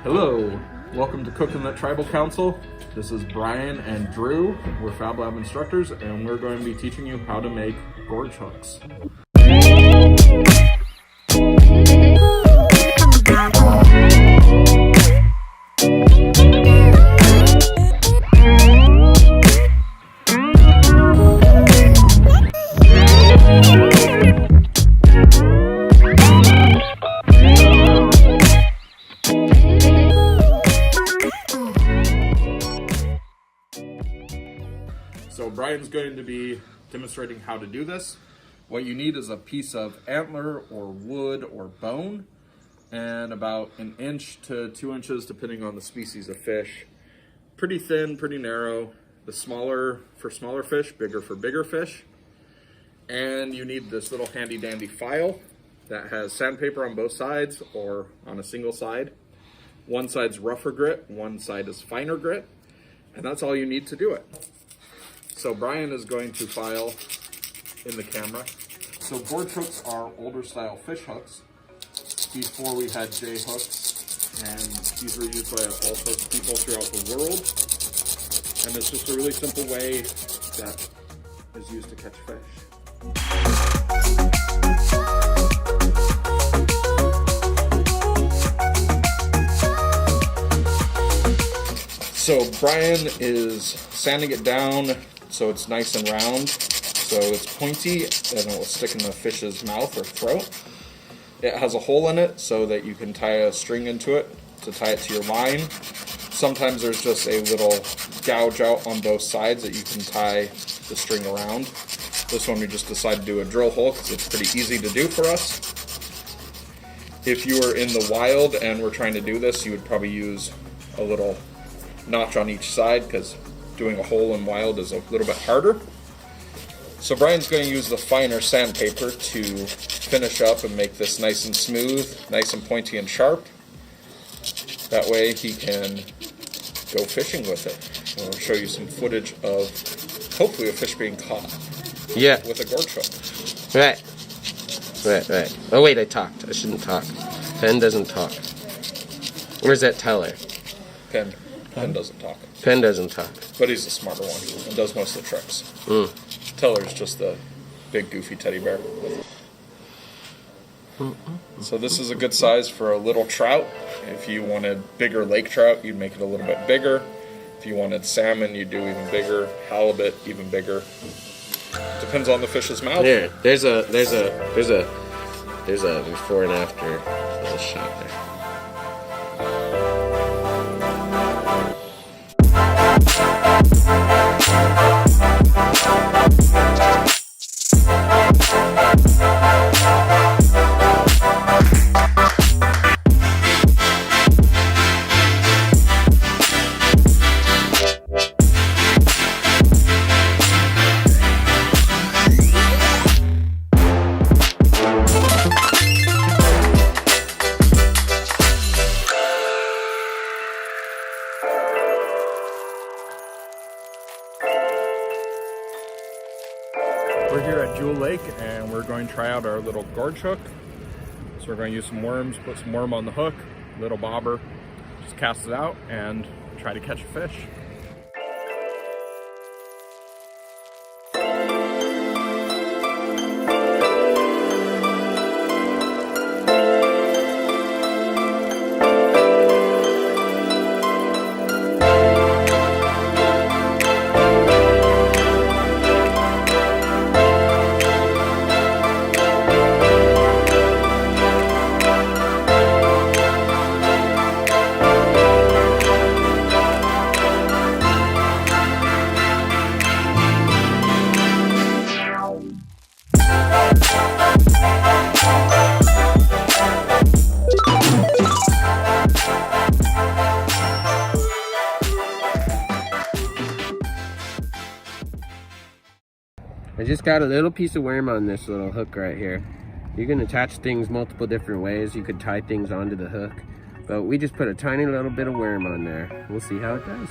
Hello, welcome to Cooking at Tribal Council. This is Brian and Drew. We're Fab Lab instructors, and we're going to be teaching you how to make gorge hooks. So Brian's going to be demonstrating how to do this. What you need is a piece of antler or wood or bone and about 1 inch to 2 inches depending on the species of fish. Pretty thin, pretty narrow. The smaller for smaller fish, bigger for bigger fish. And you need this little handy dandy file that has sandpaper on both sides or on a single side. One side's rougher grit, one side is finer grit, and that's all you need to do it. So Brian is going to file in the camera. So gorge hooks are older style fish hooks. Before we had J hooks, and these were used by all sorts of people throughout the world. And it's just a really simple way that is used to catch fish. So Brian is sanding it down so it's nice and round, so it's pointy and it will stick in the fish's mouth or throat. It has a hole in it so that you can tie a string into it to tie it to your line. Sometimes there's just a little gouge out on both sides that you can tie the string around. This one we just decided to do a drill hole because it's pretty easy to do for us. If you were in the wild and were trying to do this, you would probably use a little notch on each side because doing a hole in wild is a little bit harder. So Brian's going to use the finer sandpaper to finish up and make this nice and smooth, nice and pointy and sharp. That way he can go fishing with it. I'll show you some footage of hopefully a fish being caught. Yeah. With a gorge hook. Right. Oh wait, I talked. I shouldn't talk. Pen doesn't talk. Where's that teller? Pen doesn't talk. Pen doesn't talk. But he's the smarter one and does most of the tricks. Teller's just the big goofy teddy bear. So this is a good size for a little trout. If you wanted bigger lake trout, you'd make it a little bit bigger. If you wanted salmon, you'd do even bigger. Halibut, even bigger. Depends on the fish's mouth. Here, there's a before and after little shot there. We're here at Jewel Lake and we're going to try out our little gorge hook. So we're going to use some worms, put some worm on the hook, little bobber, just cast it out and try to catch a fish. I just got a little piece of worm on this little hook right here. You can attach things multiple different ways. You could tie things onto the hook, but we just put a tiny little bit of worm on there. We'll see how it does.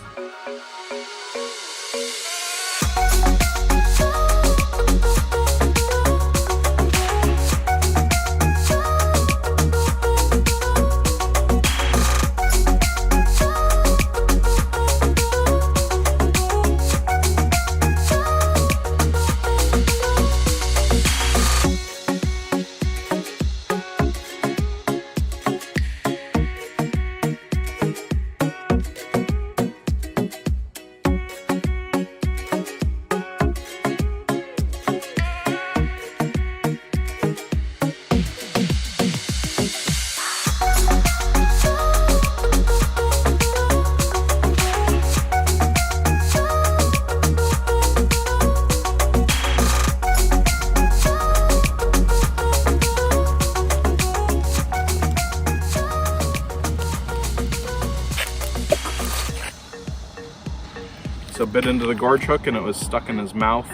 So bit into the gorge hook and it was stuck in his mouth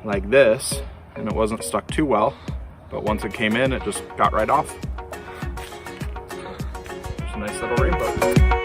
like this, and it wasn't stuck too well, but once it came in, it just got right off. It's a nice little rainbow.